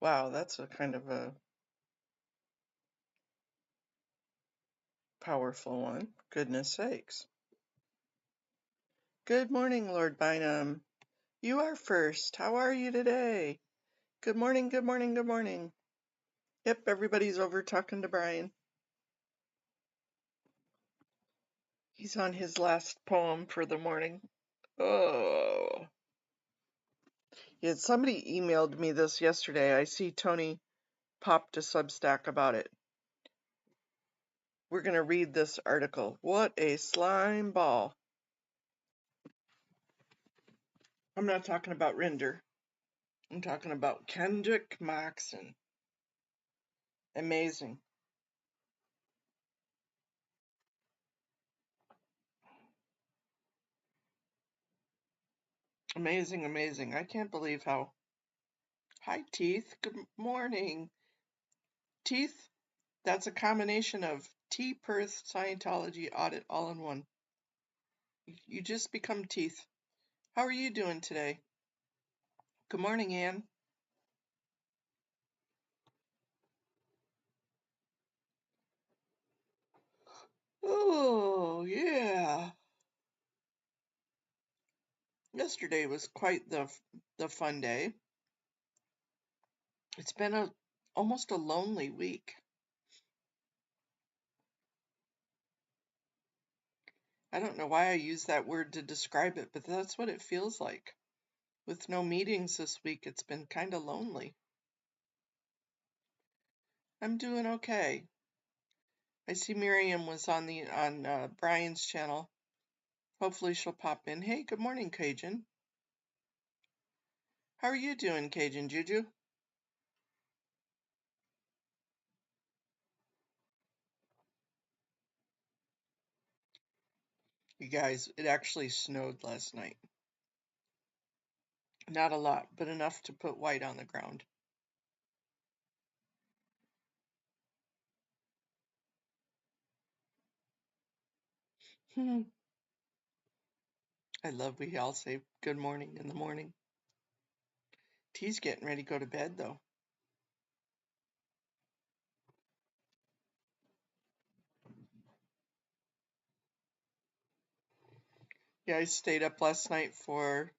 Wow, that's a kind of a powerful one. Goodness sakes. Good morning, Lord Bynum. You are first. How are you today? Good morning, good morning, good morning. Yep, everybody's over talking to Brian. He's on his last poem for the morning. Oh. Yeah, somebody emailed me this yesterday. I see Tony popped a Substack about it. We're going to read this article. What a slime ball. I'm not talking about Rinder. I'm talking about Kendrick Moxon. Amazing. Amazing, amazing. I can't believe how. Hi, Teeth. Good morning. Teeth, that's a combination of T-Perth Scientology audit all in one. You just become Teeth. How are you doing today? Good morning, Ann. Oh, yeah. Yesterday was quite the fun day. It's been almost a lonely week. I don't know why I use that word to describe it, but that's what it feels like. With no meetings this week, it's been kind of lonely. I'm doing okay. I see Miriam was on Brian's channel. Hopefully she'll pop in. Hey, good morning, Cajun. How are you doing, Cajun Juju? You guys, it actually snowed last night. Not a lot, but enough to put white on the ground. I love we all say good morning in the morning. T's getting ready to go to bed, though. Yeah, I stayed up last night for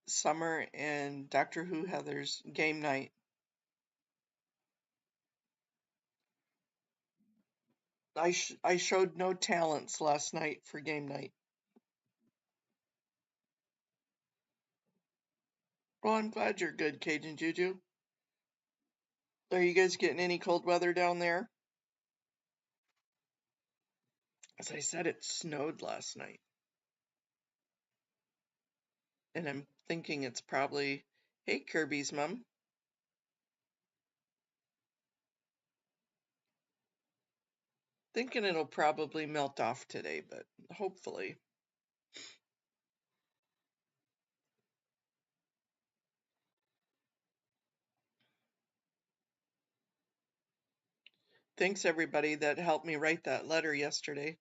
Summer and Doctor Who Heather's game night. I showed no talents last night for game night. Well, I'm glad you're good, Cajun Juju. Are you guys getting any cold weather down there? As I said, it snowed last night. And I'm thinking it's probably, hey, Kirby's mom. Thinking it'll probably melt off today, but hopefully. Thanks, everybody that helped me write that letter yesterday.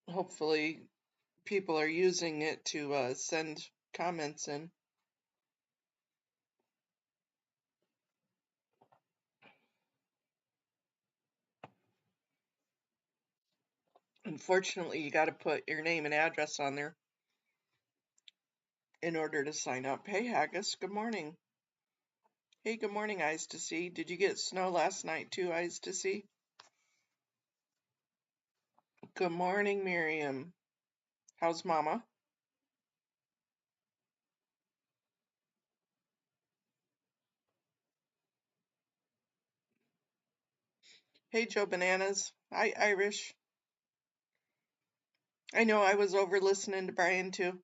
Hopefully, people are using it to send comments in. Unfortunately, you got to put your name and address on there in order to sign up. Hey, Haggis, good morning. Hey, good morning, Eyes to See. Did you get snow last night too, Eyes to See? Good morning, Miriam. How's Mama? Hey, Joe Bananas. Hi, Irish. I know I was over listening to Brian too.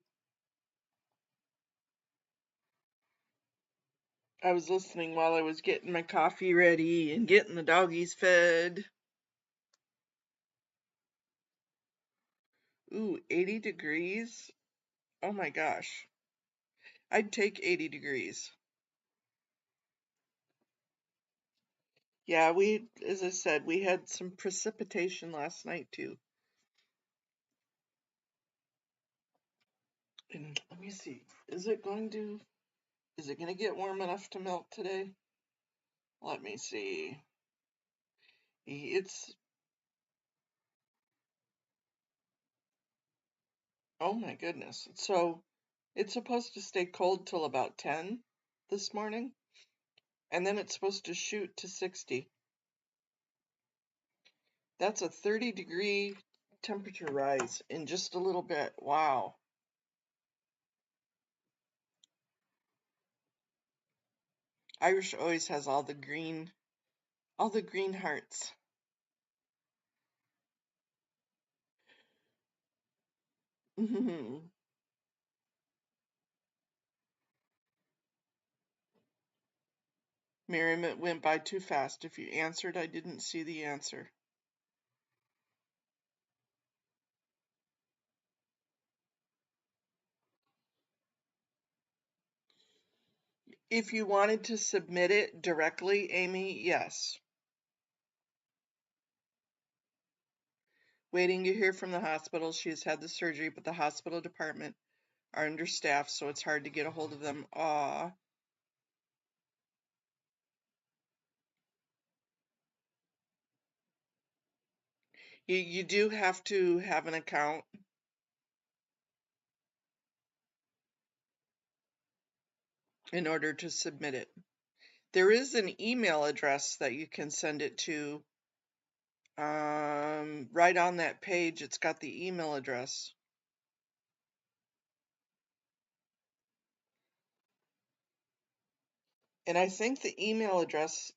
I was listening while I was getting my coffee ready and getting the doggies fed. Ooh, 80 degrees? Oh my gosh. I'd take 80 degrees. Yeah, as I said, we had some precipitation last night too. And let me see. Is it going to get warm enough to melt today? Let me see. It's, oh my goodness. So it's supposed to stay cold till about 10 this morning, and then it's supposed to shoot to 60. That's a 30-degree temperature rise in just a little bit. Wow. Irish always has all the green hearts. Miriam, it went by too fast. If you answered, I didn't see the answer. If you wanted to submit it directly, Amy, yes. Waiting to hear from the hospital. She has had the surgery, but the hospital department are understaffed, so it's hard to get a hold of them. Aw. You do have to have an account in order to submit it. There is an email address that you can send it to. Right on that page, it's got the email address. And I think the email address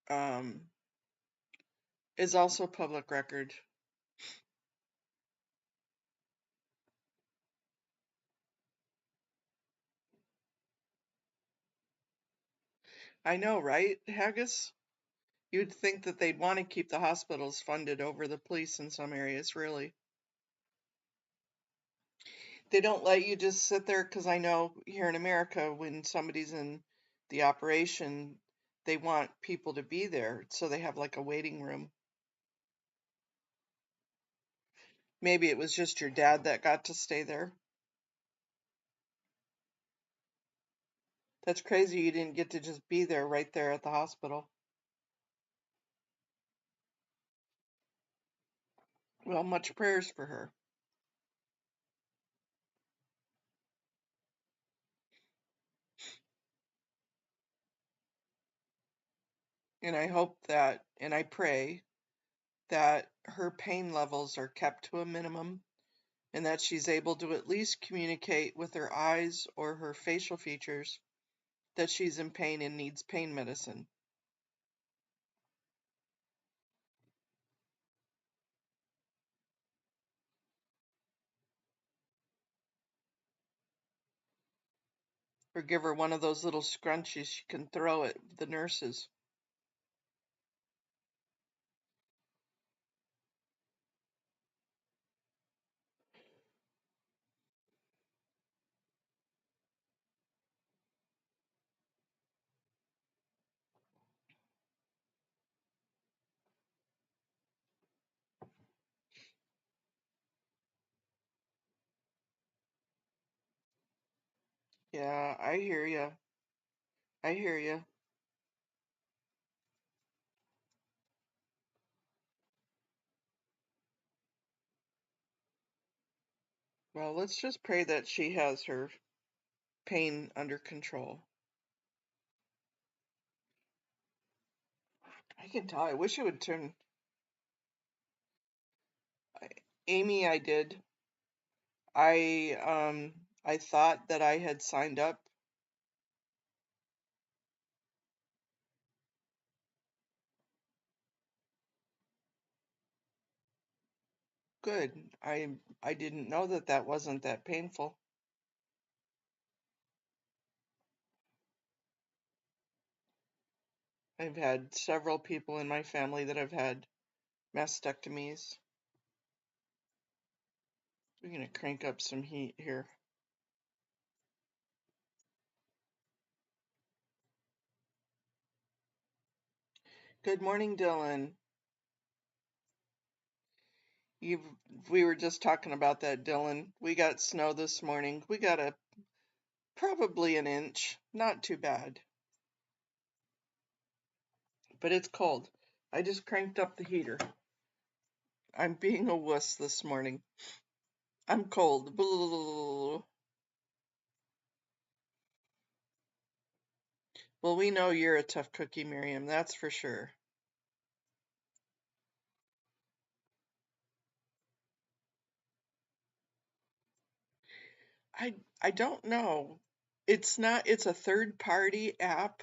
um, is also public record. I know, right, Haggis? You'd think that they'd want to keep the hospitals funded over the police in some areas, really. They don't let you just sit there, because I know here in America, when somebody's in the operation, they want people to be there, so they have like a waiting room. Maybe it was just your dad that got to stay there. That's crazy you didn't get to just be there right there at the hospital. Well, much prayers for her. And I hope that, and I pray that her pain levels are kept to a minimum and that she's able to at least communicate with her eyes or her facial features that she's in pain and needs pain medicine. Or give her one of those little scrunchies she can throw at the nurses. Yeah, I hear you. I hear you. Well, let's just pray that she has her pain under control. I can tell. I wish it would turn. Amy, I did. I thought that I had signed up. Good. I didn't know that that wasn't that painful. I've had several people in my family that have had mastectomies. We're gonna crank up some heat here. Good morning, Dylan. You, we were just talking about that, Dylan. We got snow this morning. We got probably an inch. Not too bad, but it's cold. I just cranked up the heater. I'm being a wuss this morning. I'm cold. Well, we know you're a tough cookie, Miriam. That's for sure. I don't know. It's a third party app,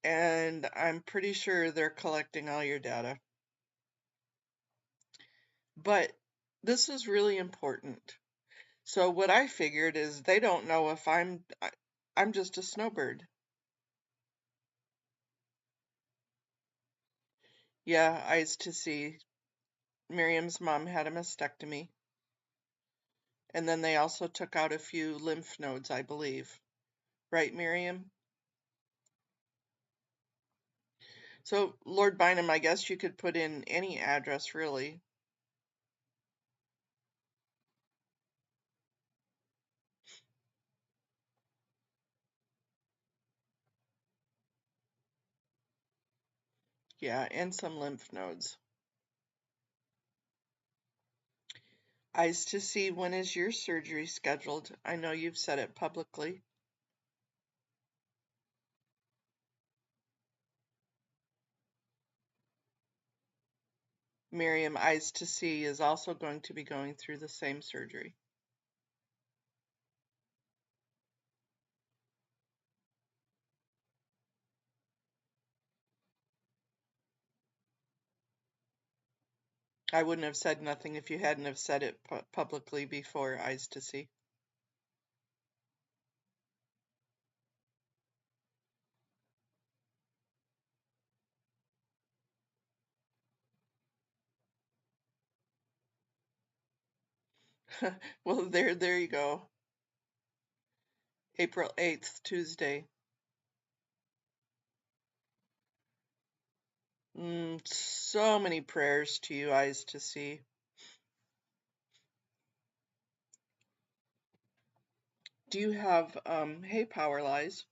and I'm pretty sure they're collecting all your data. But this is really important. So what I figured is they don't know if I'm just a snowbird. Yeah, eyes to see. Miriam's mom had a mastectomy, and then they also took out a few lymph nodes, I believe. Right, Miriam? So, Lord Bynum, I guess you could put in any address, really. Yeah, and some lymph nodes. Eyes to see, when is your surgery scheduled? I know you've said it publicly. Miriam, eyes to see, is also going to be going through the same surgery. I wouldn't have said nothing if you hadn't have said it publicly before, eyes to see. Well, there you go. April 8th, Tuesday. So many prayers to you, eyes to see. Do you have, hey, Power Lies,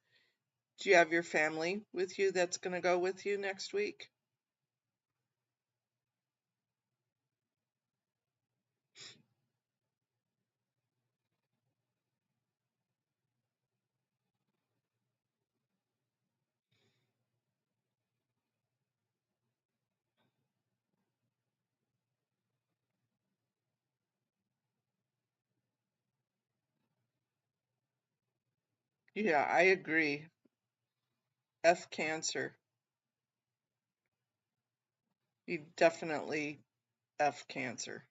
do you have your family with you that's going to go with you next week? Yeah, I agree. F cancer. You definitely F cancer.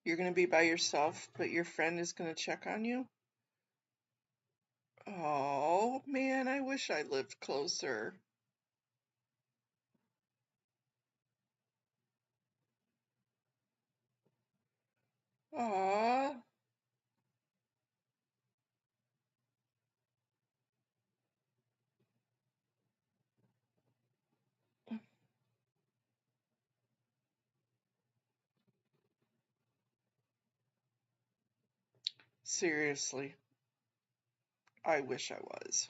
You're going to be by yourself, but your friend is going to check on you? Oh, man, I wish I lived closer. Aw, seriously, I wish I was.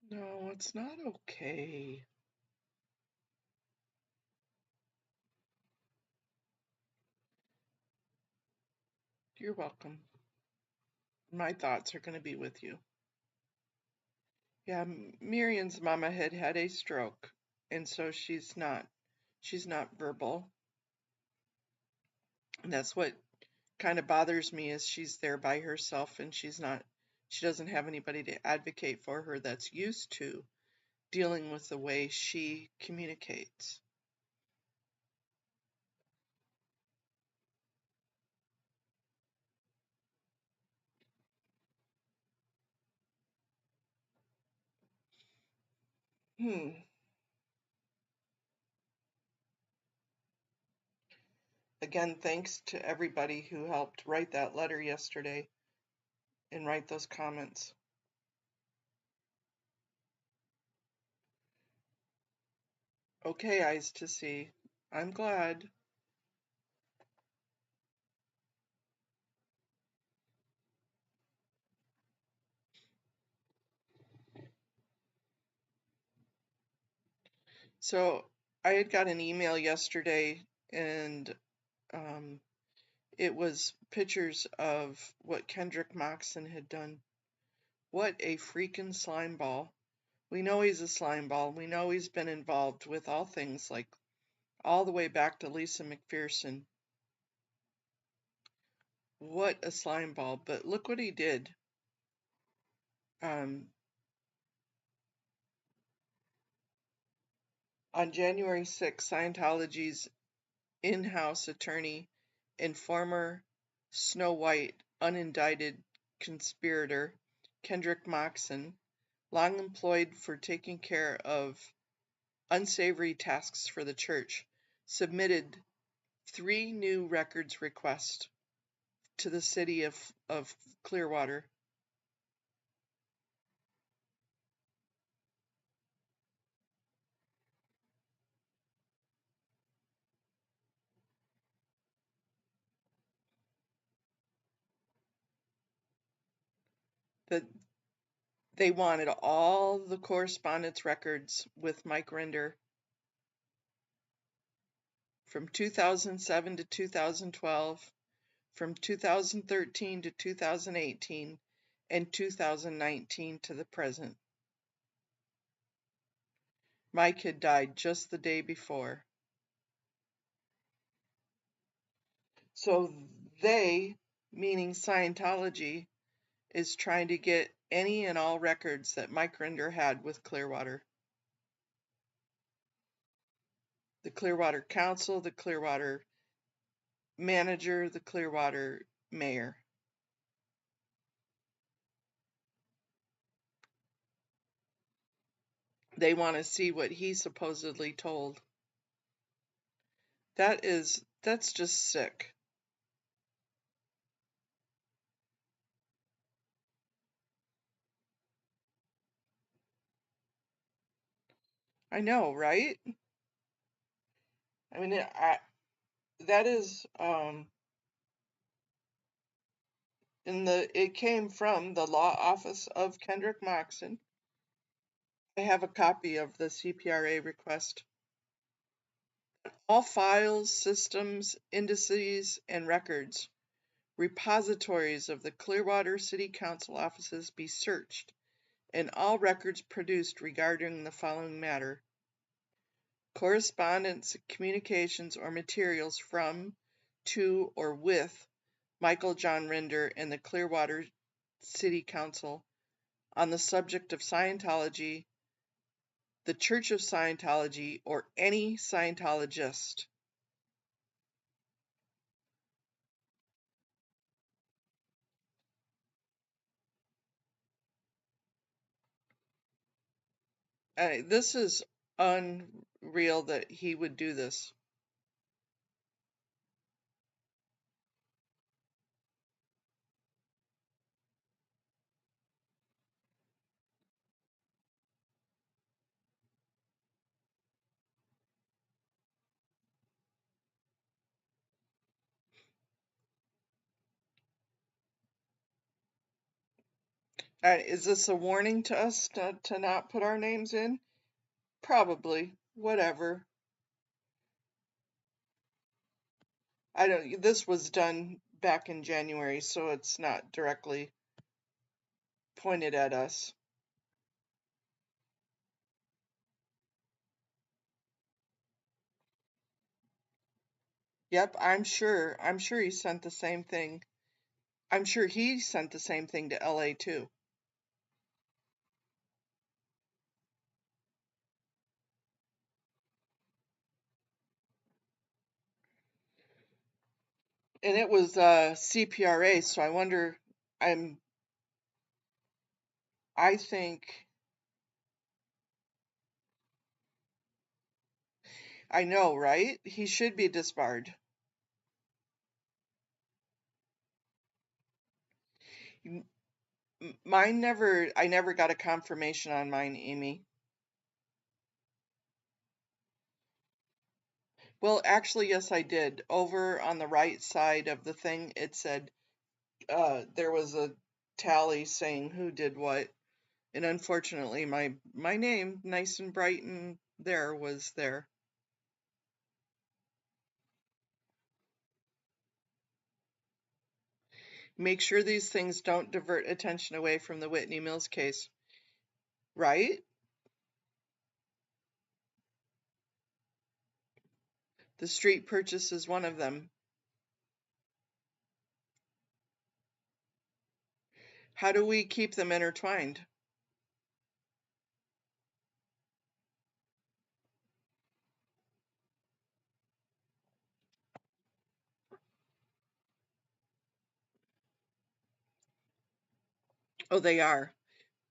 No, it's not okay. You're welcome. My thoughts are going to be with you. Yeah, Miriam's mama had had a stroke, and so she's not verbal. And that's what kind of bothers me is she's there by herself and she doesn't have anybody to advocate for her that's used to dealing with the way she communicates. Hmm. Again, thanks to everybody who helped write that letter yesterday and write those comments. Okay, eyes to see. I'm glad. So I had got an email yesterday and um, it was pictures of what Kendrick Moxon had done. What a freaking slime ball. We know he's a slime ball. We know he's been involved with all things like all the way back to Lisa McPherson. What a slime ball. But look what he did. Um, on January 6th, Scientology's in-house attorney and former Snow White unindicted conspirator, Kendrick Moxon, long employed for taking care of unsavory tasks for the church, submitted 3 new records requests to the city of Clearwater. That they wanted all the correspondence records with Mike Rinder from 2007 to 2012, from 2013 to 2018, and 2019 to the present. Mike had died just the day before. So they, meaning Scientology, is trying to get any and all records that Mike Rinder had with Clearwater. The Clearwater Council, the Clearwater manager, the Clearwater mayor. They want to see what he supposedly told. That's just sick. I know, right? I mean, that is it came from the law office of Kendrick Moxon. I have a copy of the CPRA request. All files, systems, indices, and records, repositories of the Clearwater City Council offices be searched, and all records produced regarding the following matter: correspondence, communications, or materials from, to, or with Michael John Rinder and the Clearwater City Council on the subject of Scientology, the Church of Scientology, or any Scientologist. This is unreal that he would do this. Is this a warning to us to not put our names in? Probably. Whatever. I don't. This was done back in January, so it's not directly pointed at us. Yep, I'm sure. I'm sure he sent the same thing. I'm sure he sent the same thing to LA too. And it was CPRA, so I wonder I'm I think I know, right? He should be disbarred. M- Mine never I never got a confirmation on mine, Amy. Well, actually, yes, I did. Over on the right side of the thing, it said there was a tally saying who did what. And unfortunately, my name, nice and bright and there, was there. Make sure these things don't divert attention away from the Whitney Mills case, right? The street purchase is one of them. How do we keep them intertwined? Oh, they are.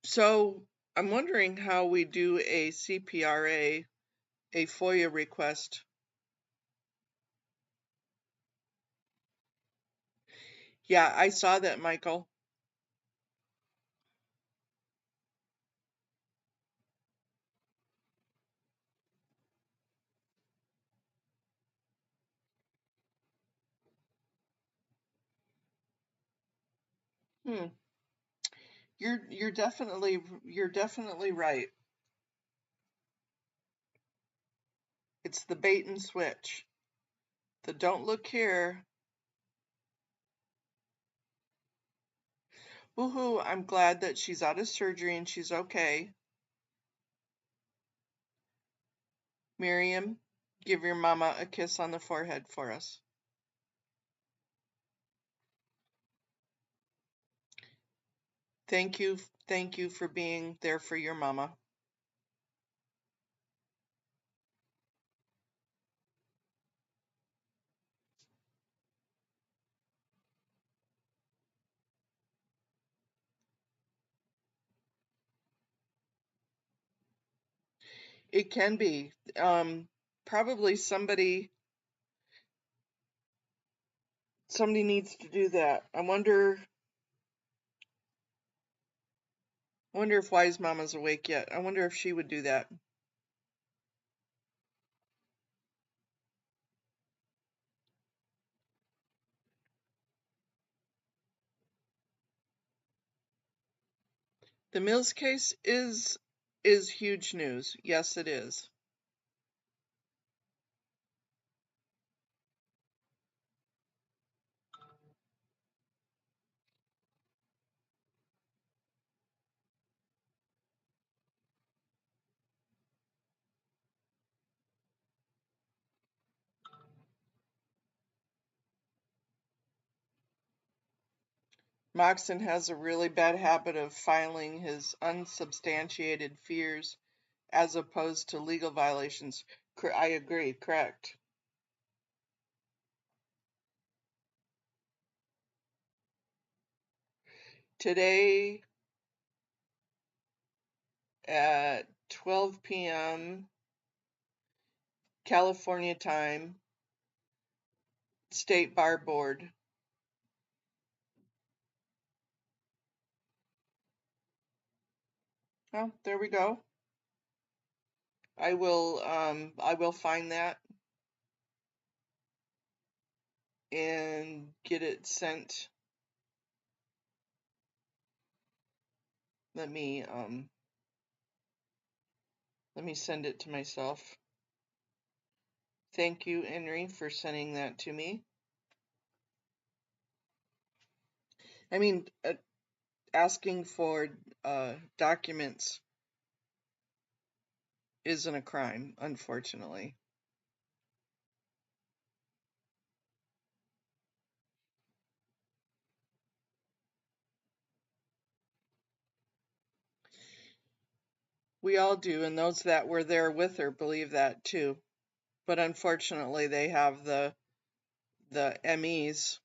So I'm wondering how we do a CPRA, a FOIA request. Yeah, I saw that, Michael. Hmm. You're definitely right. It's the bait and switch. The don't look here. Woohoo, I'm glad that she's out of surgery and she's okay. Miriam, give your mama a kiss on the forehead for us. Thank you, thank you for being there for your mama. It can be. Probably somebody needs to do that. I wonder if Wise Mama's awake yet. I wonder if she would do that. The Mills case is huge news. Yes, it is. Moxon has a really bad habit of filing his unsubstantiated fears as opposed to legal violations. I agree, correct. Today at 12 p.m. California time, State Bar Board. Oh, there we go. I will find that and get it sent. Let me send it to myself. Thank you, Henry, for sending that to me. I mean, asking for documents isn't a crime, unfortunately. We all do, and those that were there with her believe that too. But unfortunately, they have the ME's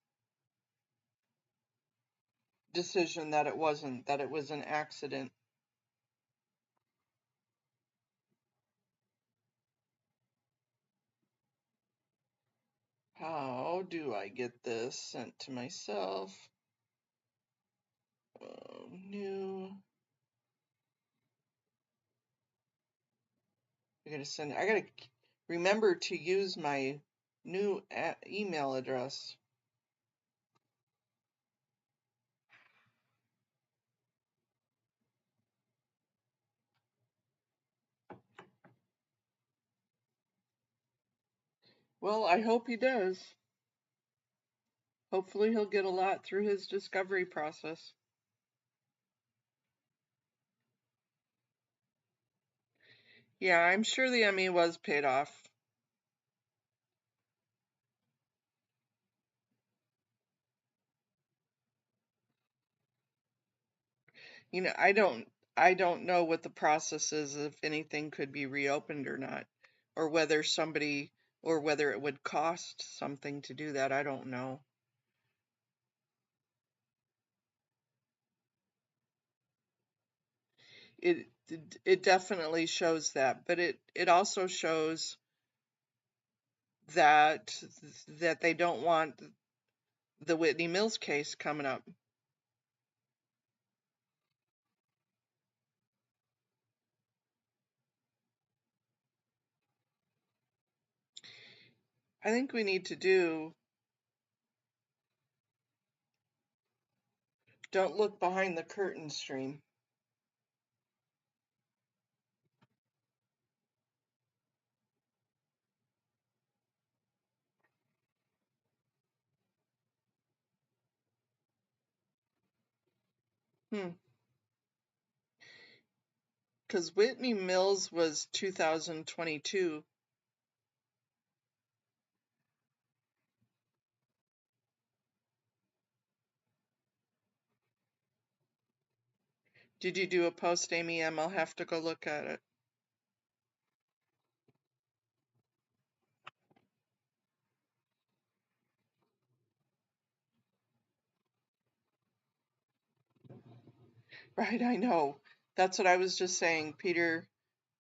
decision that it wasn't, that it was an accident. How do I get this sent to myself? New. I gotta remember to use my new email address. Well, I hope he does. Hopefully he'll get a lot through his discovery process. Yeah, I'm sure the ME was paid off. You know, I don't know what the process is, if anything could be reopened or not, or whether somebody, or whether it would cost something to do that. I don't know. It it definitely shows that, but it also shows that they don't want the Whitney Mills case coming up. I think we need to do don't look behind the curtain stream. Hmm. Because Whitney Mills was 2022. Did you do a post, Amy M? I'll have to go look at it. Right, I know. That's what I was just saying, Peter.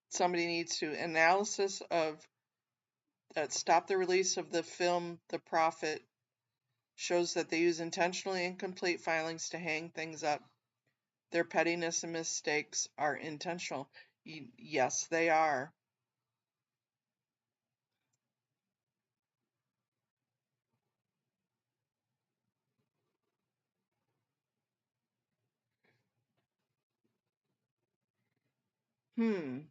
Somebody needs to analysis of that. Stop the release of the film The Prophet shows that they use intentionally incomplete filings to hang things up. Their pettiness and mistakes are intentional. Yes, they are. Hmm.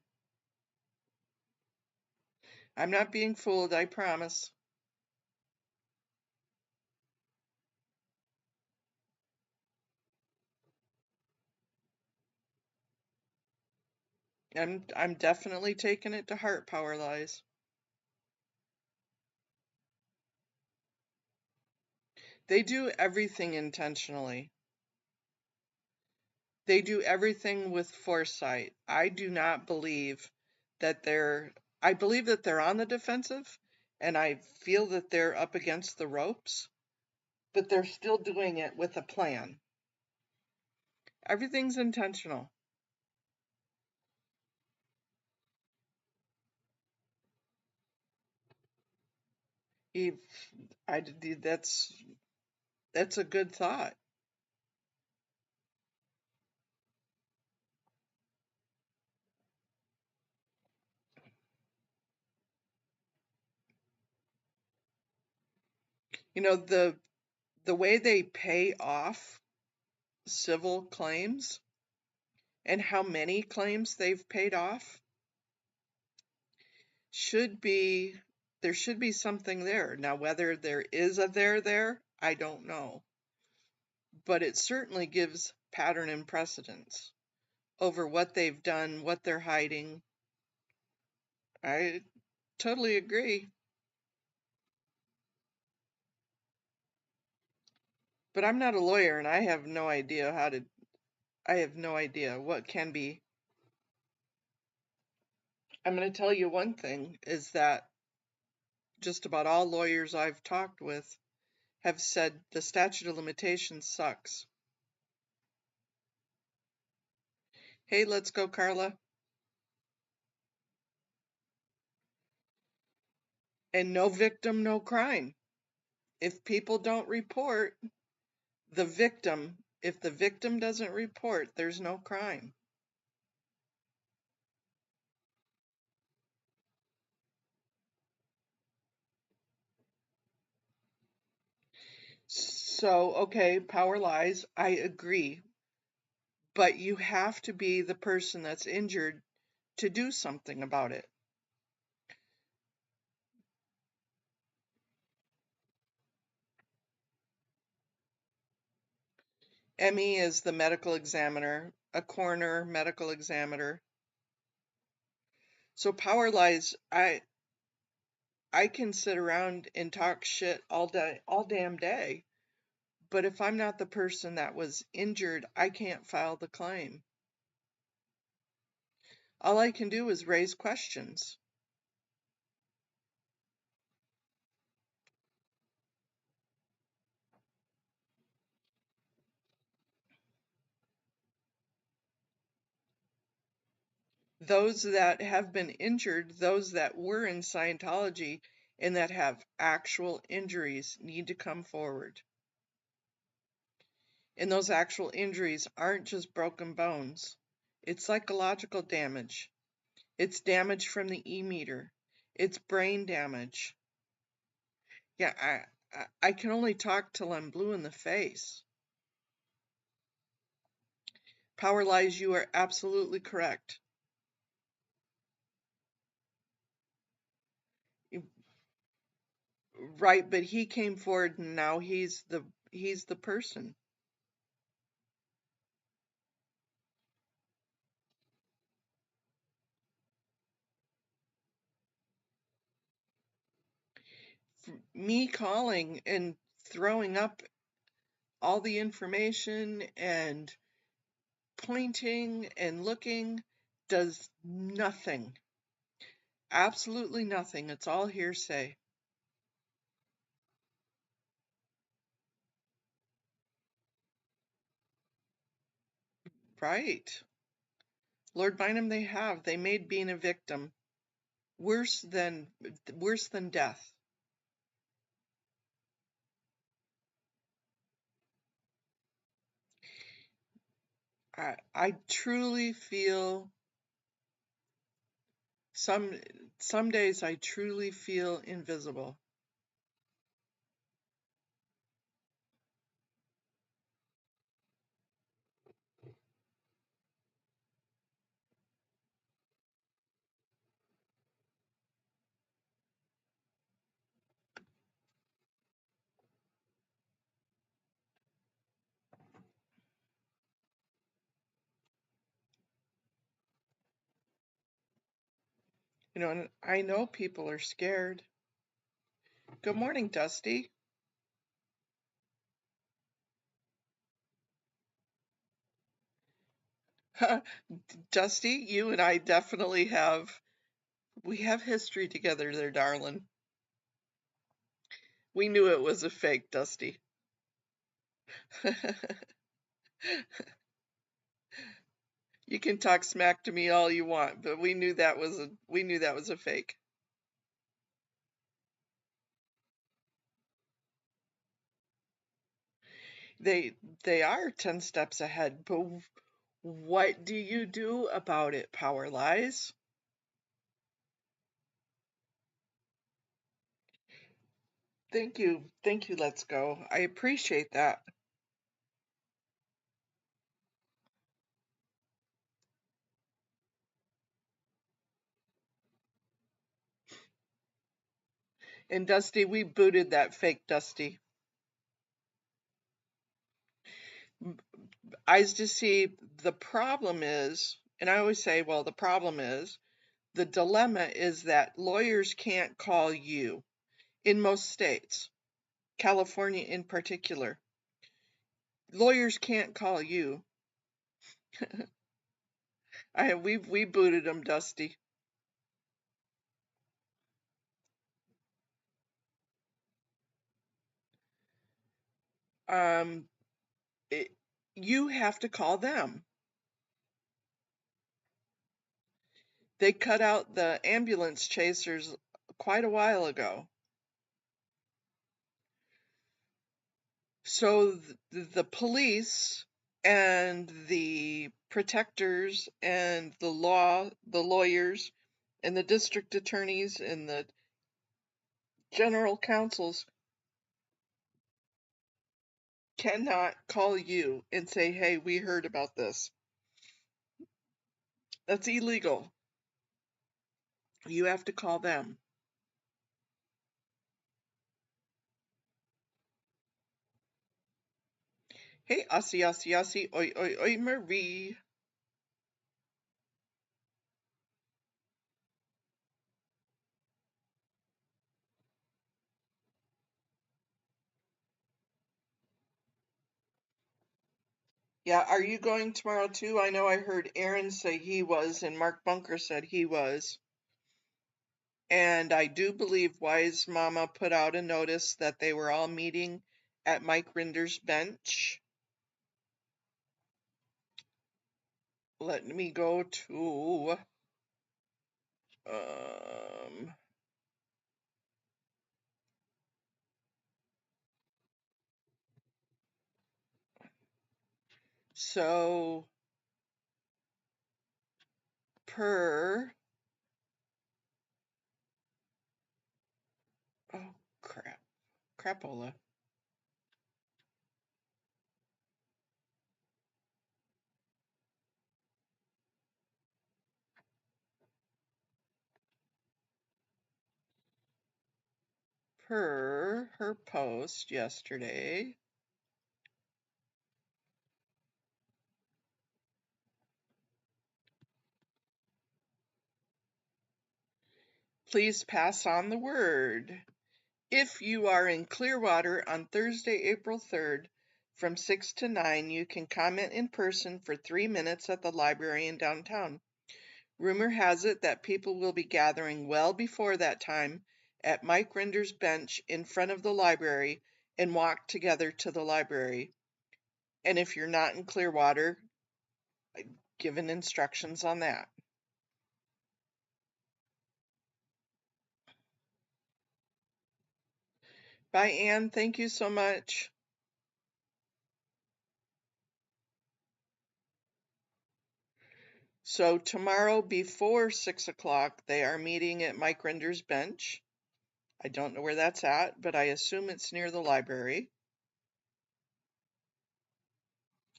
I'm not being fooled, I promise. I'm definitely taking it to heart, Power Lies. They do everything intentionally. They do everything with foresight. I do not believe that I believe that they're on the defensive, and I feel that they're up against the ropes, but they're still doing it with a plan. Everything's intentional. If I that's a good thought. You know, the way they pay off civil claims and how many claims they've paid off should be there should be something there. Now, whether there is a there, I don't know. But it certainly gives pattern and precedence over what they've done, what they're hiding. I totally agree. But I'm not a lawyer and I have no idea what can be. I'm going to tell you one thing is that just about all lawyers I've talked with have said the statute of limitations sucks. Hey, let's go, Carla. And no victim, no crime. If people don't report, if the victim doesn't report, there's no crime. So, okay, power lies, I agree. But you have to be the person that's injured to do something about it. ME is the medical examiner, a coroner, medical examiner. So power lies, I can sit around and talk shit all day, all damn day. But if I'm not the person that was injured, I can't file the claim. All I can do is raise questions. Those that have been injured, those that were in Scientology and that have actual injuries need to come forward. And those actual injuries aren't just broken bones. It's psychological damage. It's damage from the e-meter. It's brain damage. Yeah, I can only talk till I'm blue in the face. Power lies, you are absolutely correct. Right, but he came forward and now he's the person. Me calling and throwing up all the information and pointing and looking does nothing. Absolutely nothing. It's all hearsay. Right. Lord Bynum, they have. They made being a victim worse than death. I truly feel some some days I truly feel invisible. You know, and I know people are scared. Good morning, Dusty. Dusty, you and I definitely we have history together there, darling. We knew it was a fake, Dusty. You can talk smack to me all you want, but we knew that was a fake. They they are 10 steps ahead, but what do you do about it, Power Lies? Thank you. Thank you, Let's Go. I appreciate that. And Dusty, we booted that fake Dusty. I just see the problem is, and I always say, well, the problem is, the dilemma is that lawyers can't call you in most states, California in particular. Lawyers can't call you. We booted them, Dusty. Um, it, you have to call them. They cut out the ambulance chasers quite a while ago. So the police and the protectors and the lawyers and the district attorneys and the general counsels cannot call you and say, hey, we heard about this. That's illegal. You have to call them. Hey, Aussie, Aussie, Aussie, oi, oi, oi, Marie. Yeah, are you going tomorrow too? I know I heard Aaron say he was, and Mark Bunker said he was. And I do believe Wise Mama put out a notice that they were all meeting at Mike Rinder's bench. Let me go to um so per oh crapola. Per her post yesterday, please pass on the word. If you are in Clearwater on Thursday, April 3rd, from 6 to 9, you can comment in person for 3 minutes at the library in downtown. Rumor has it that people will be gathering well before that time at Mike Rinder's bench in front of the library and walk together to the library. And if you're not in Clearwater, given instructions on that. Bye, Anne. Thank you so much. So tomorrow before 6 o'clock, they are meeting at Mike Rinder's bench. I don't know where that's at, but I assume it's near the library.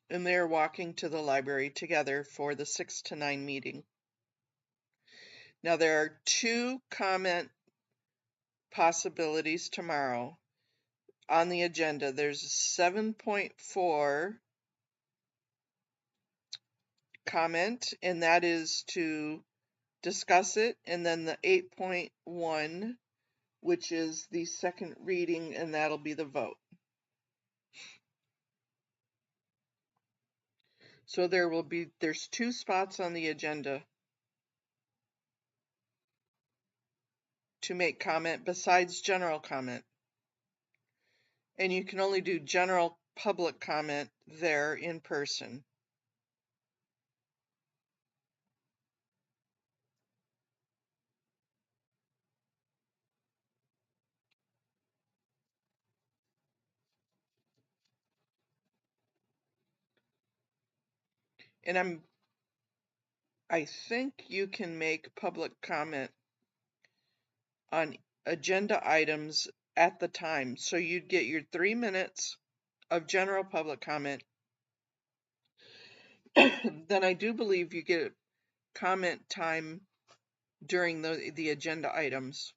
And they're walking to the library together for the 6 to 9 meeting. Now there are 2 comment possibilities tomorrow on the agenda. There's a 7.4 comment, and that is to discuss it, and then the 8.1, which is the second reading, and that'll be the vote. So there's 2 spots on the agenda to make comment besides general comment. And you can only do general public comment there in person. And I think you can make public comment on agenda items at the time. So you'd get your 3 minutes of general public comment. Then I do believe you get comment time during the agenda items.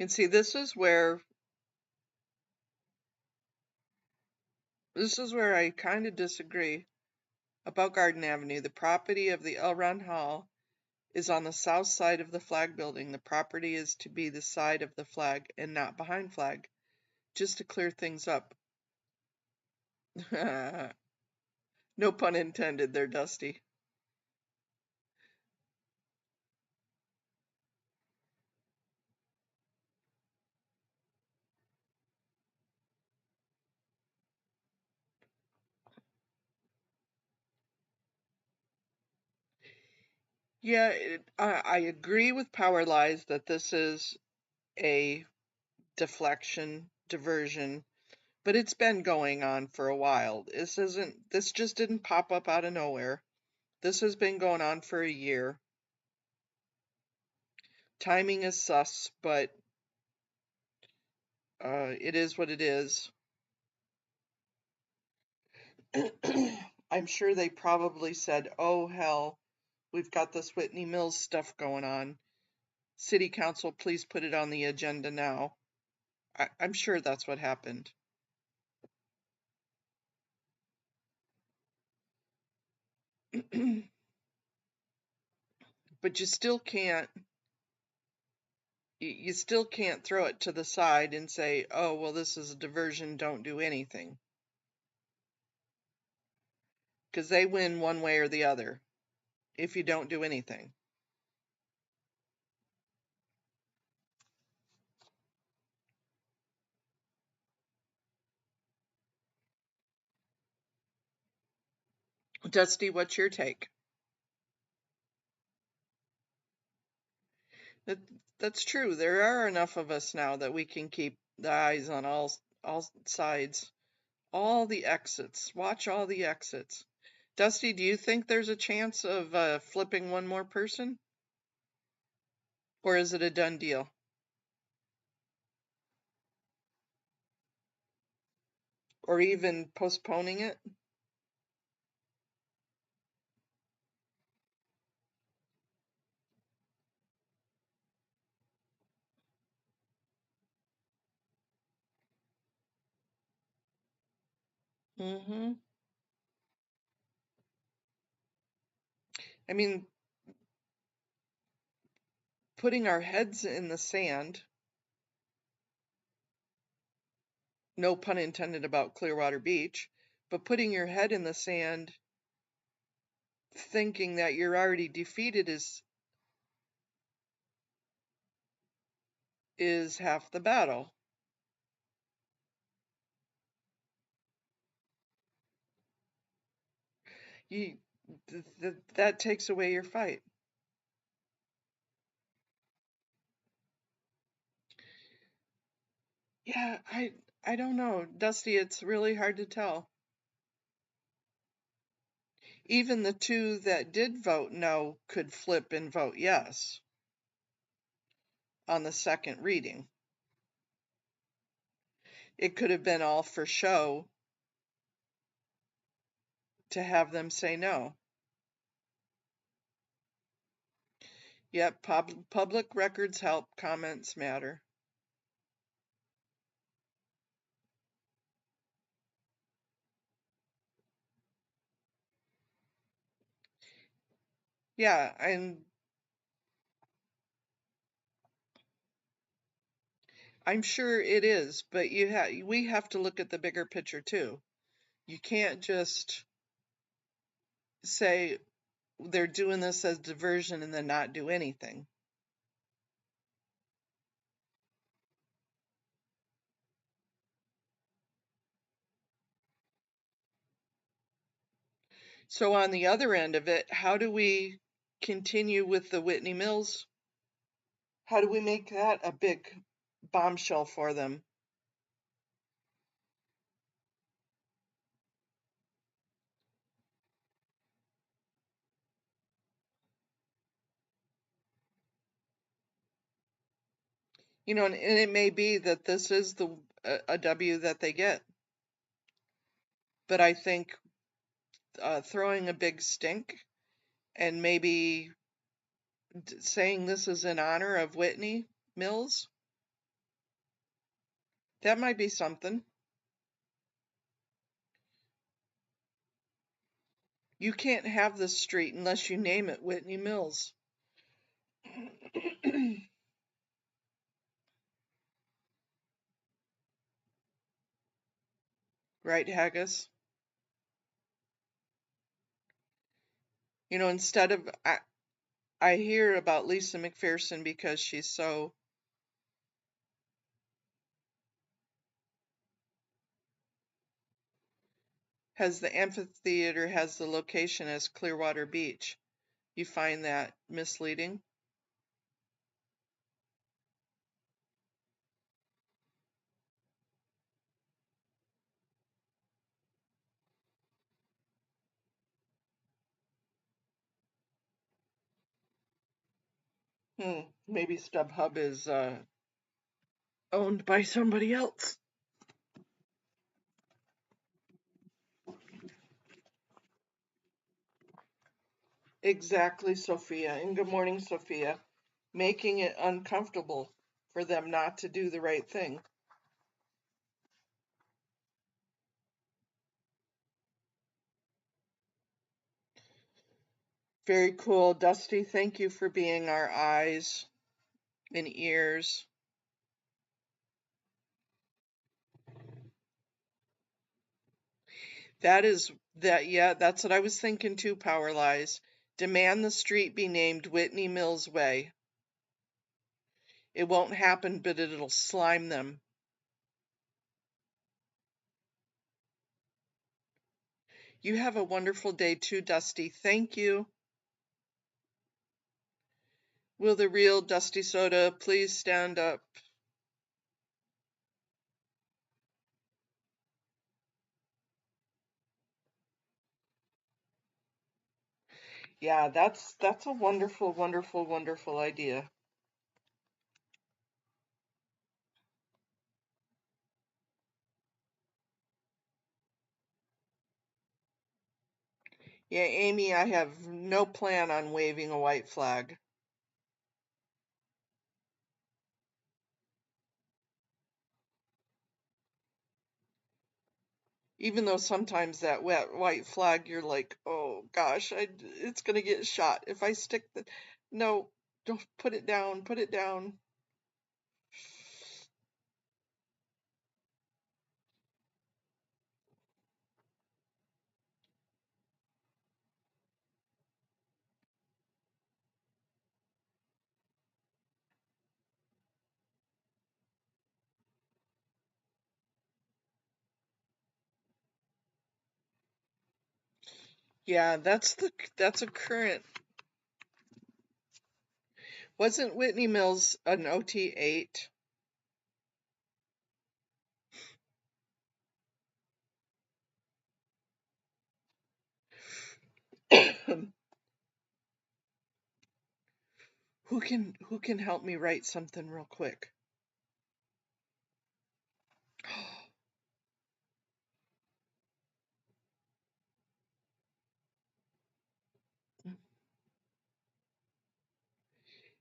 And see, this is where I kind of disagree about Garden Avenue. The property of the L. Ron Hall is on the south side of the flag building. The property is to be the side of the flag and not behind flag, just to clear things up. No pun intended there, Dusty. Yeah, I agree with Power Lies that this is a deflection, diversion, but it's been going on for a while. This just didn't pop up out of nowhere. This has been going on for a year. Timing is sus, but it is what it is. I'm sure they probably said, oh hell, we've got this Whitney Mills stuff going on. City Council, please put it on the agenda now. I'm sure that's what happened. But you still can't throw it to the side and say, oh, well, this is a diversion, don't do anything. Because they win one way or the other if you don't do anything. Dusty, what's your take? That, that's true. There are enough of us now that we can keep the eyes on all sides, all the exits. Watch all the exits. Dusty, do you think there's a chance of flipping one more person? Or is it a done deal? Or even postponing it? Mm-hmm. I mean, putting our heads in the sand, no pun intended about Clearwater Beach, but putting your head in the sand thinking that you're already defeated is half the battle. You that takes away your fight. Yeah, I don't know, Dusty, it's really hard to tell. Even the two that did vote no could flip and vote yes on the second reading. It could have been all for show to have them say no. Yep, public records help, comments matter. Yeah, and I'm sure it is, but we have to look at the bigger picture too. You can't just say they're doing this as diversion and then not do anything. So on the other end of it, how do we continue with the Whitney Mills? How do we make that a big bombshell for them? And it may be that this is a W that they get. But I think throwing a big stink and maybe saying this is in honor of Whitney Mills That might be something. You can't have this street unless you name it Whitney Mills. Right, Haggis? You know, instead of I hear about Lisa McPherson because she's so has the amphitheater has the location as Clearwater Beach. You find that misleading? Maybe StubHub is owned by somebody else. Exactly, Sophia. And good morning, Sophia. Making it uncomfortable for them not to do the right thing. Very cool. Dusty, thank you for being our eyes and ears. Yeah, that's what I was thinking too, Power Lies. Demand the street be named Whitney Mills Way. It won't happen, but it'll slime them. You have a wonderful day too, Dusty. Thank you. Will the real Dusty Soda please stand up? Yeah, that's a wonderful, wonderful, wonderful idea. Yeah, Amy, I have no plan on waving a white flag. Even though sometimes that wet white flag, you're like, oh gosh, it's gonna get shot if I stick the. No, don't put it down. Put it down. Yeah, that's a current. Wasn't Whitney Mills an OT8? Who can help me write something real quick?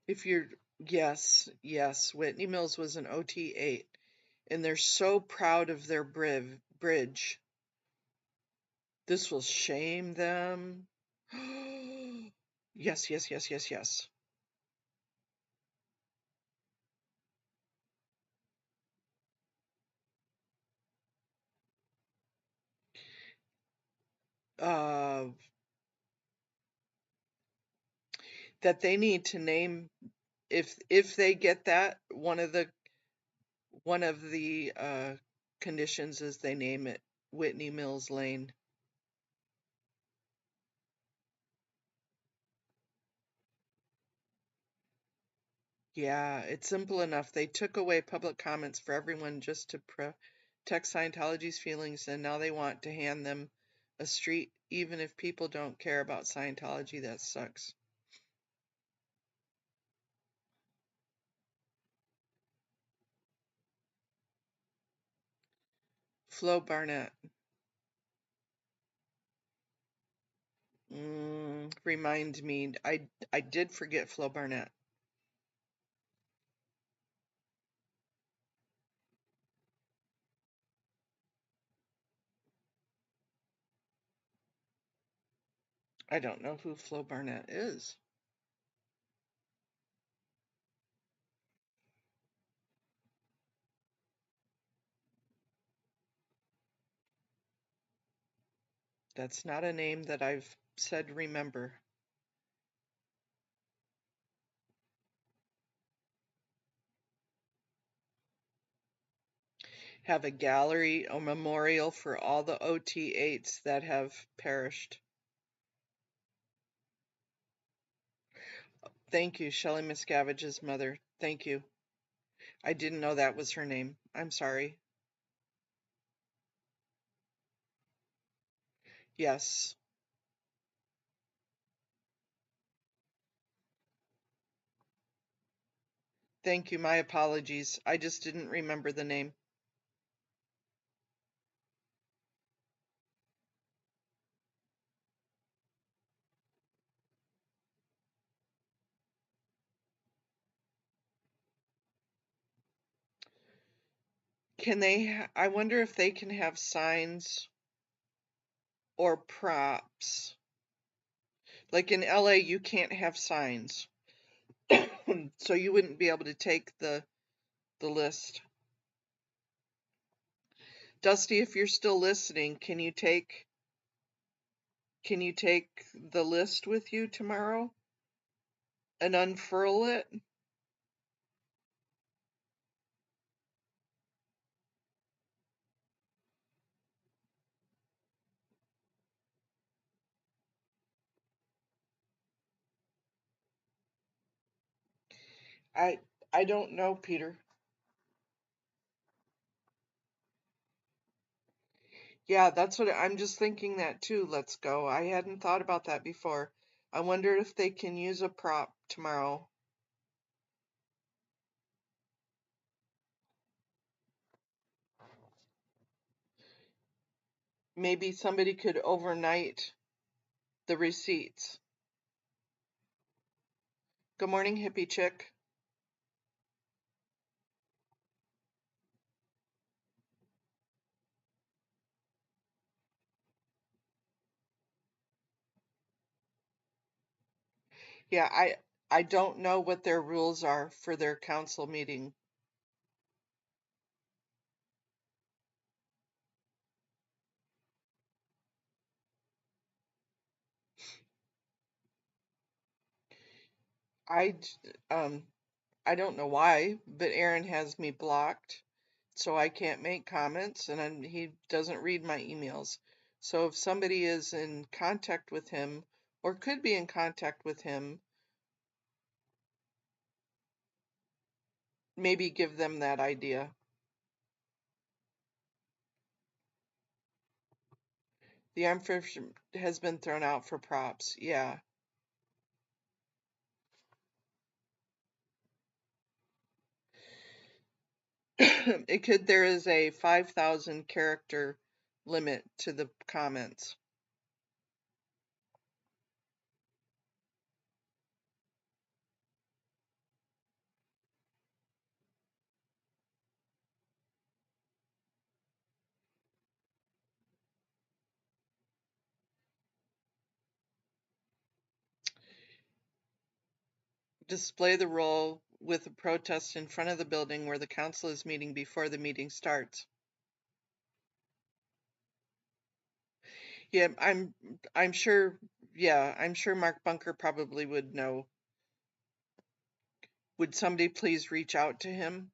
If you're Yes, yes, Whitney Mills was an OT8, and they're so proud of their bridge. This will shame them. Yes, yes, yes, yes, yes. Uh, that they need to name, if they get that, one of the conditions is they name it Whitney Mills Lane. Yeah, it's simple enough. They took away public comments for everyone just to protect Scientology's feelings, and now they want to hand them a street, even if people don't care about Scientology. That sucks. Flo Barnett. Remind me. I did forget Flo Barnett. I don't know who Flo Barnett is. That's not a name that I've said remember. Have a gallery or memorial for all the OT8s that have perished. Thank you, Shelley Miscavige's mother. Thank you. I didn't know that was her name. I'm sorry. Yes. Thank you. My apologies. I just didn't remember the name. Can they, I wonder if they can have signs or props. Like in LA, you can't have signs. So you wouldn't be able to take the list. Dusty, if you're still listening, can you take the list with you tomorrow and unfurl it? I I don't know, Peter. Yeah, that's what I'm just thinking that too. Let's go. I hadn't thought about that before. I wonder if they can use a prop tomorrow. Maybe somebody could overnight the receipts. Good morning, hippie chick. Yeah, I don't know what their rules are for their council meeting. I um I don't know why, but Aaron has me blocked, so I can't make comments, and he doesn't read my emails. So if somebody is in contact with him or could be in contact with him, maybe give them that idea. The armfish has been thrown out for props. Yeah. It could, there is a 5,000 character limit to the comments. Display the roll with a protest in front of the building where the council is meeting before the meeting starts. Yeah, I'm sure, yeah, I'm sure Mark Bunker probably would know. Would somebody please reach out to him?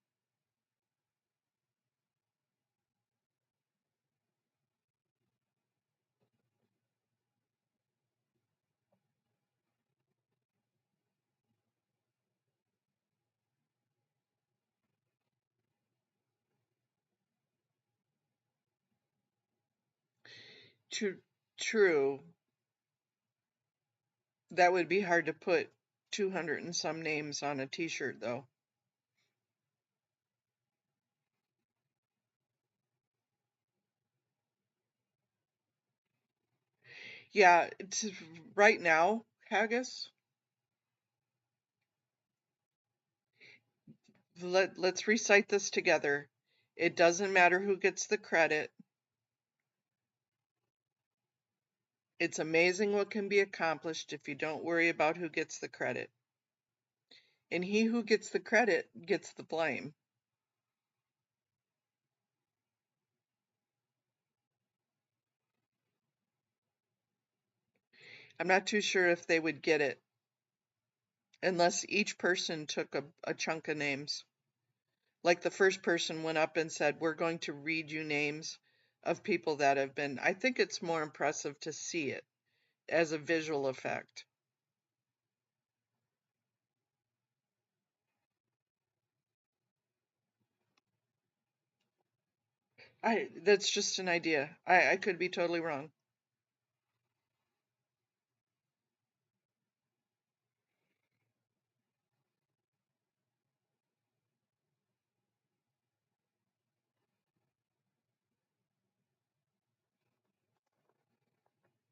True, true. That would be hard to put 200 and some names on a t-shirt though. Yeah, it's right now, Haggis. Let's recite this together. It doesn't matter who gets the credit. It's amazing what can be accomplished if you don't worry about who gets the credit. And he who gets the credit gets the blame. I'm not too sure if they would get it unless each person took a chunk of names. Like the first person went up and said, we're going to read you names of people that have been. I think it's more impressive to see it as a visual effect. That's just an idea. I could be totally wrong.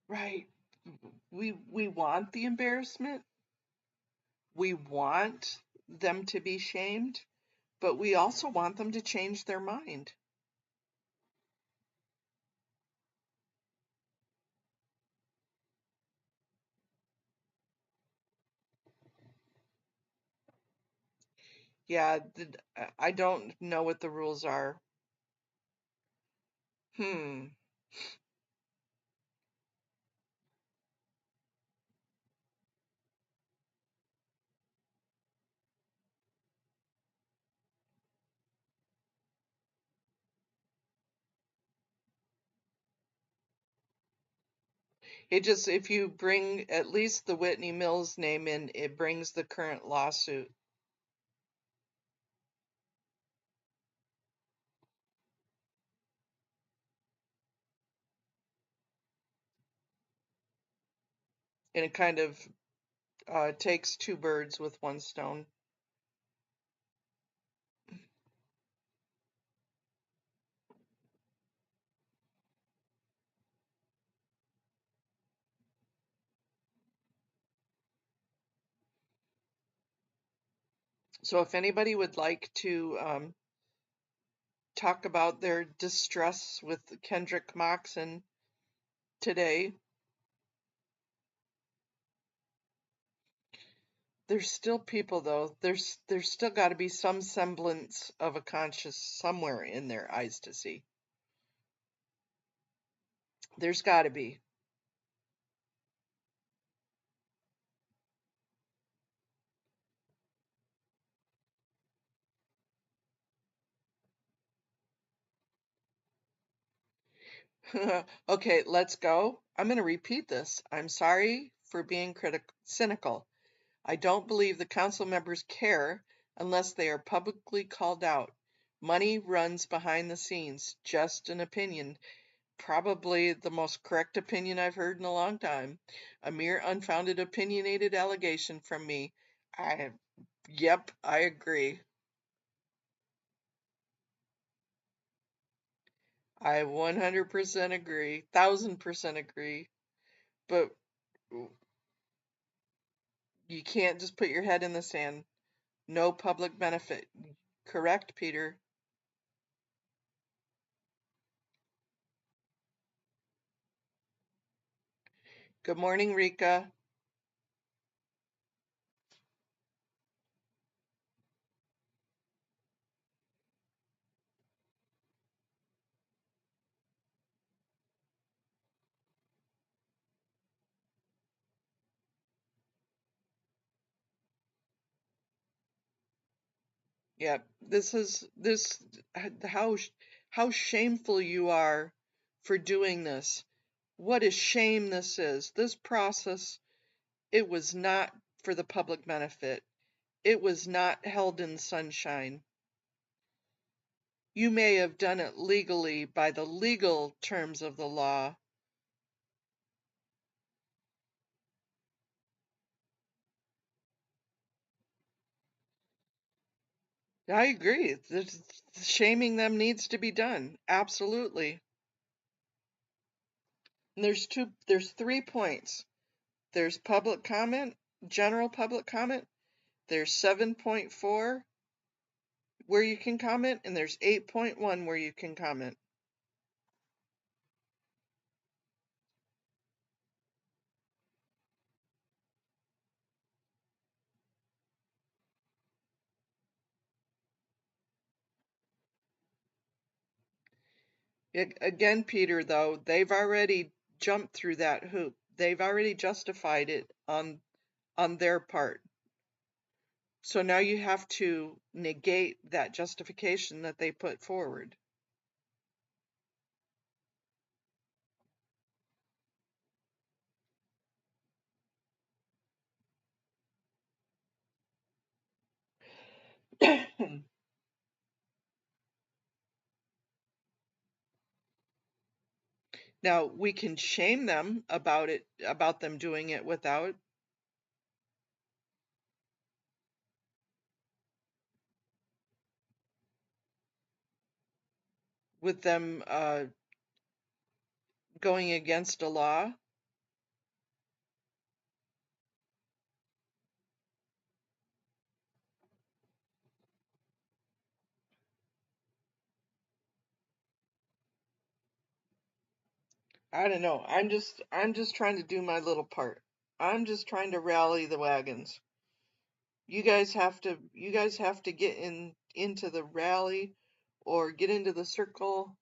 Right. We want the embarrassment. We want them to be shamed, but we also want them to change their mind. Yeah, I don't know what the rules are. Hmm. It just, if you bring at least the Whitney Mills name in, it brings the current lawsuit. And it kind of takes two birds with one stone. So if anybody would like to talk about their distress with Kendrick Moxon today, there's still people though. There's still got to be some semblance of a conscience somewhere in their eyes to see. There's got to be. Okay, let's go. I'm going to repeat this. I'm sorry for being cynical. I don't believe the council members care unless they are publicly called out. Money runs behind the scenes. Just an opinion. Probably the most correct opinion I've heard in a long time. A mere unfounded opinionated allegation from me. I, yep, I agree. I 100% agree. 1000% agree. But you can't just put your head in the sand. No public benefit. Correct, Peter. Good morning, Rika. Yeah, this how how shameful you are for doing this. What a shame this is. This process, it was not for the public benefit. It was not held in sunshine. You may have done it legally by the legal terms of the law. I agree. Shaming them needs to be done. Absolutely. And there's 3 points. There's public comment, general public comment. There's 7.4 where you can comment, and there's 8.1 where you can comment. Again, Peter, though, they've already jumped through that hoop. They've already justified it on their part. So now you have to negate that justification that they put forward. Now we can shame them about it, about them doing it without, with them going against a law. I don't know. I'm just trying to do my little part. I'm just trying to rally the wagons. You guys have to get into the rally or get into the circle.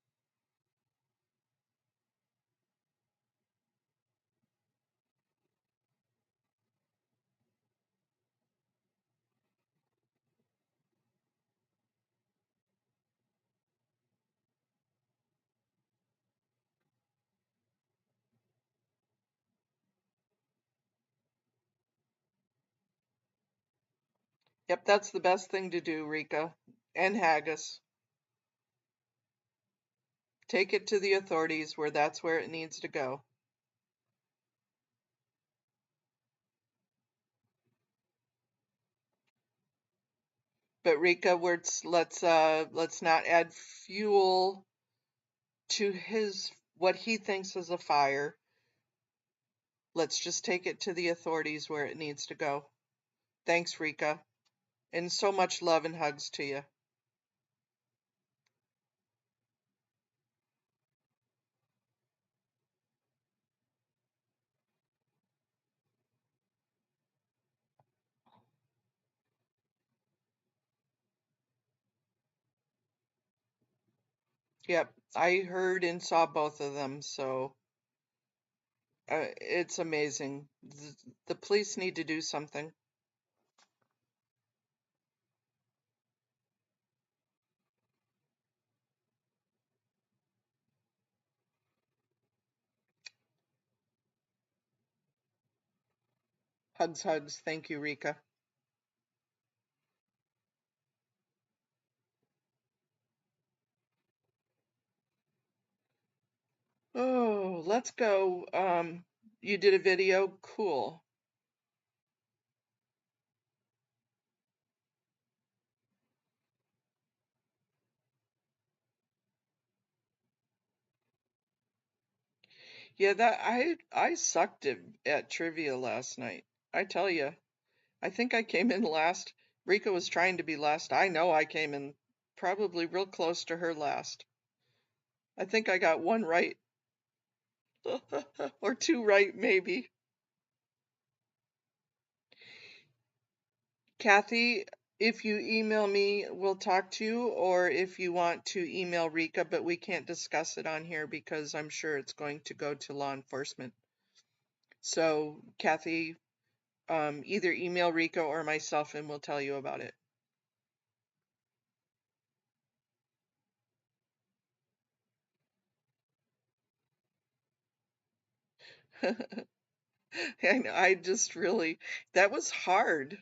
Yep, that's the best thing to do, Rika. And Haggis. Take it to the authorities where that's where it needs to go. But Rika, let's not add fuel to his what he thinks is a fire. Let's just take it to the authorities where it needs to go. Thanks, Rika. And so much love and hugs to you. Yep, I heard and saw both of them, so it's amazing. The police need to do something. Hugs, hugs. Thank you, Rika. Oh, let's go. You did a video? Cool. Yeah, that I sucked at trivia last night. I tell you, I think I came in last. Rika was trying to be last. I know I came in probably real close to her last. I think I got one right. Or two right, maybe. Kathy, if you email me, we'll talk to you, or if you want to email Rika, but we can't discuss it on here because I'm sure it's going to go to law enforcement. So, Kathy, either email Rika or myself and we'll tell you about it. And I just really, that was hard.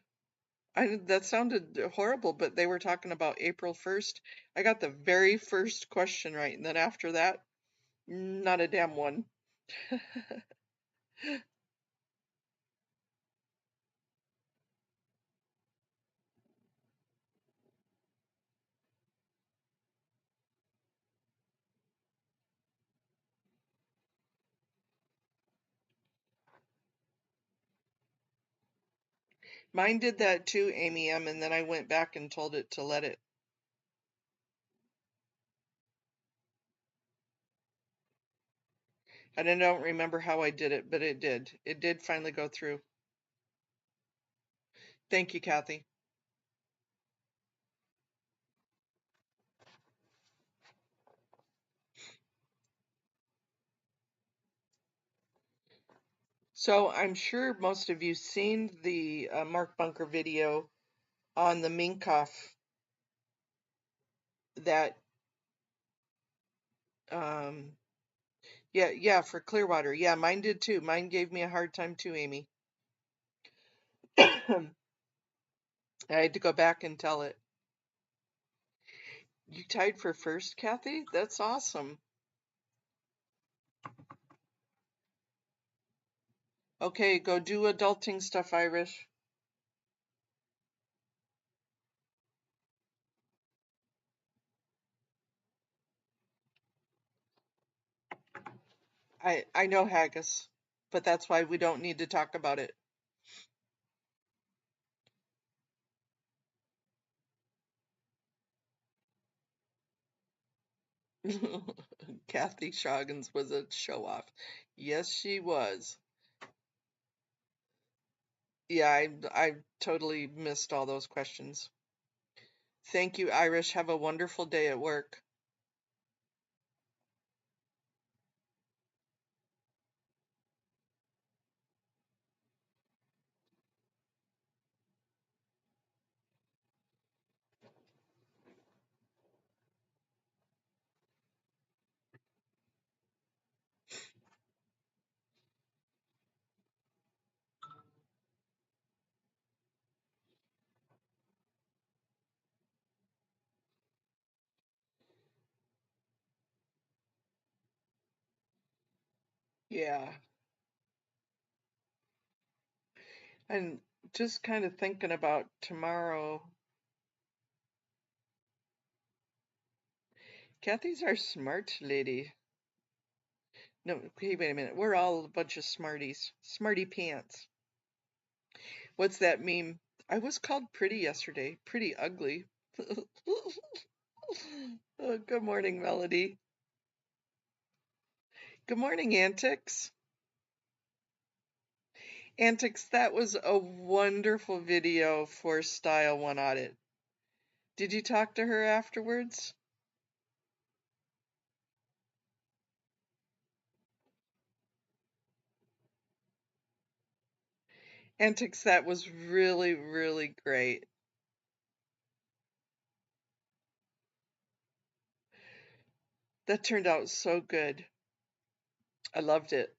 That sounded horrible, but they were talking about April 1st. I got the very first question right, and then after that, not a damn one. Mine did that too, Amy M, and then I went back and told it to let it. And I don't remember how I did it, but it did. It did finally go through. Thank you, Kathy. So I'm sure most of you seen the Mark Bunker video on the Minkoff that, um, yeah, for Clearwater. Yeah, mine did too. Mine gave me a hard time too, Amy. I had to go back and tell it. You tied for first, Kathy? That's awesome. Okay, go do adulting stuff, Irish. I know haggis, but that's why we don't need to talk about it. Kathy Shoggins was a show off. Yes, she was. Yeah, I totally missed all those questions. Thank you, Irish. Have a wonderful day at work. Yeah, and just kind of thinking about tomorrow. Kathy's our smart lady. No, okay, wait a minute. We're all a bunch of smarties. Smarty pants. What's that meme? I was called pretty yesterday. Pretty ugly. Oh, good morning, Melody. Good morning, Antics. Antics, that was a wonderful video for Style One Audit. Did you talk to her afterwards? Antics, that was really, really great. That turned out so good. I loved it.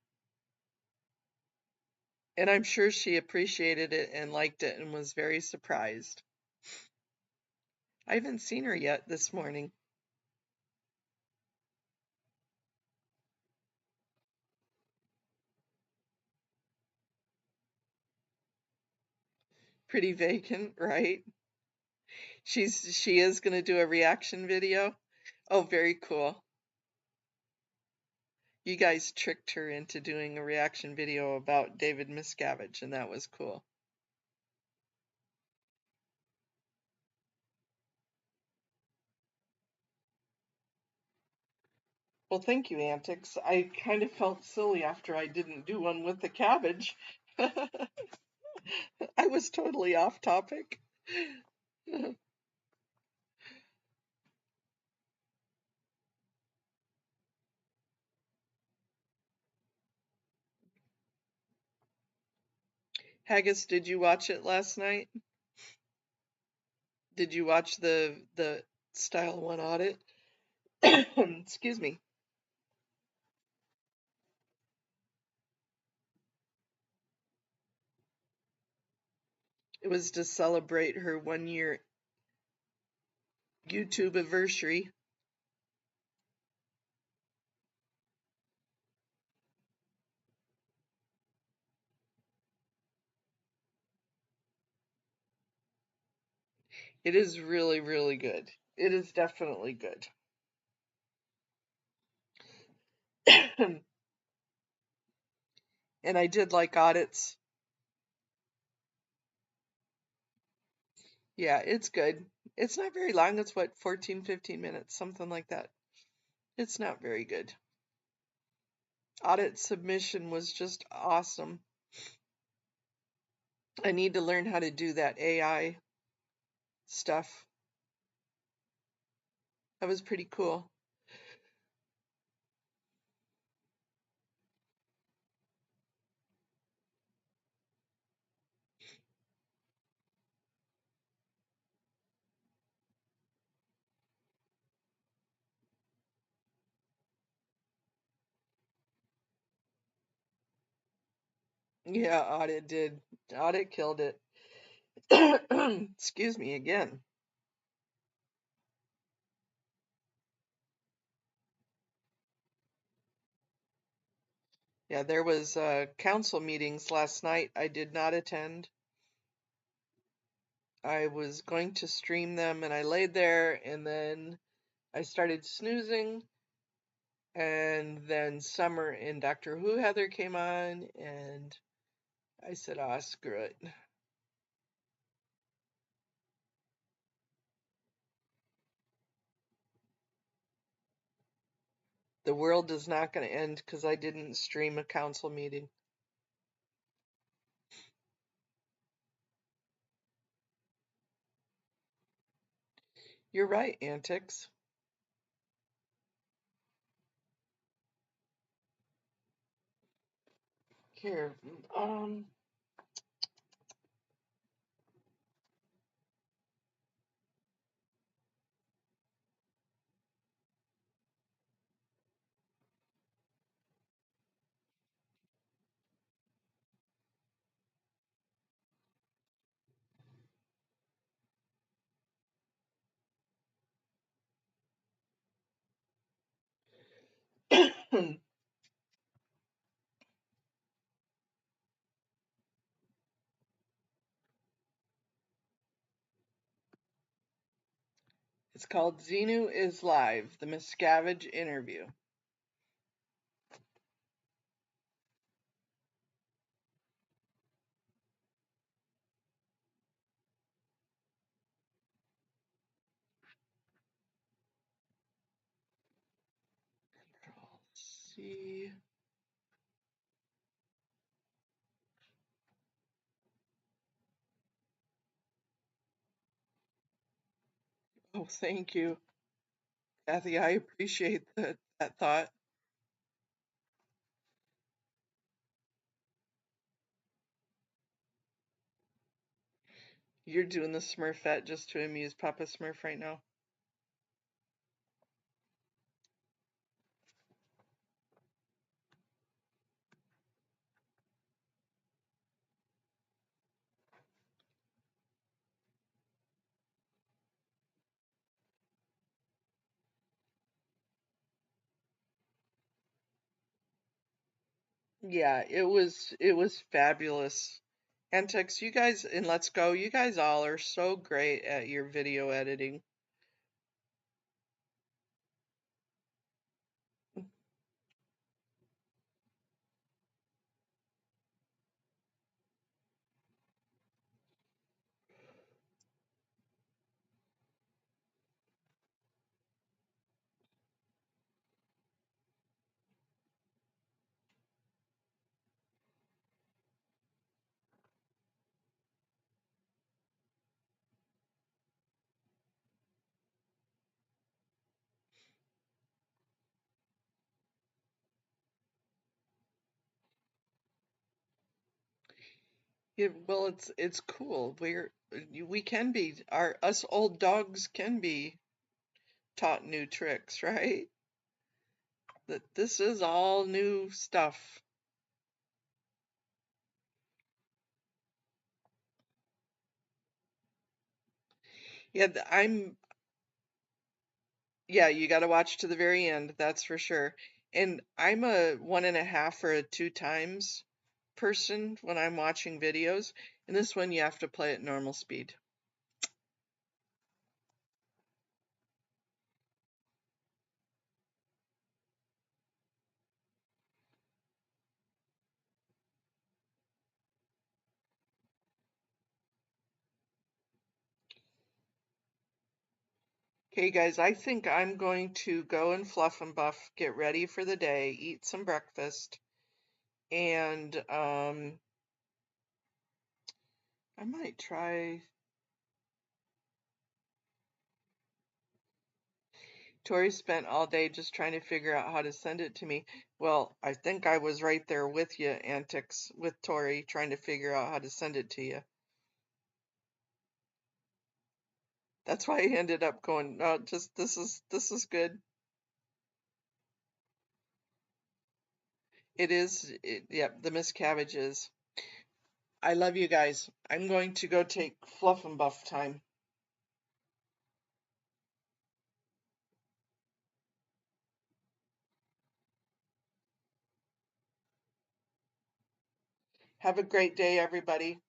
And I'm sure she appreciated it and liked it and was very surprised. I haven't seen her yet this morning. Pretty vacant, right? She is going to do a reaction video. Oh, very cool. You guys tricked her into doing a reaction video about David Miscavige, and that was cool. Well, thank you, Antics. I kind of felt silly after I didn't do one with the cabbage. I was totally off topic. Haggis, did you watch it last night? Did you watch the Style One audit? Excuse me. It was to celebrate her 1 year YouTube anniversary. It is really, really good. It is definitely good. And I did like audits. Yeah, it's good. It's not very long. It's what, 14, 15 minutes, something like that. It's not very good. Audit submission was just awesome. I need to learn how to do that AI stuff. That was pretty cool. Yeah, Audit did. Audit killed it. Excuse me again. Yeah, there was council meetings last night. I did not attend. I was going to stream them and I laid there and then I started snoozing and then Summer and Doctor Who Heather came on and I said, "Ah, screw it. The world is not going to end because I didn't stream a council meeting." You're right, Antics. Here, um, it's called Xenu is Live, the Miscavige interview. Control C. Oh, thank you, Kathy. I appreciate that thought. You're doing the Smurfette just to amuse Papa Smurf right now. Yeah, it was fabulous. Antex, you guys and Let's Go, you guys all are so great at your video editing. Well, it's cool. We can be us old dogs can be taught new tricks, right? That this is all new stuff. Yeah, yeah, you got to watch to the very end, that's for sure. And I'm a 1.5 or a 2 times person when I'm watching videos, and this one you have to play at normal speed. Okay, guys, I think I'm going to go and fluff and buff, get ready for the day, eat some breakfast, and I might try. Tori spent all day just trying to figure out how to send it to me. Well, I think I was right there with you, Antics, with Tori, trying to figure out how to send it to you. That's why I ended up going, no, just this is good. It is, yep, the Miss Cabbages. I love you guys. I'm going to go take fluff and buff time. Have a great day, everybody.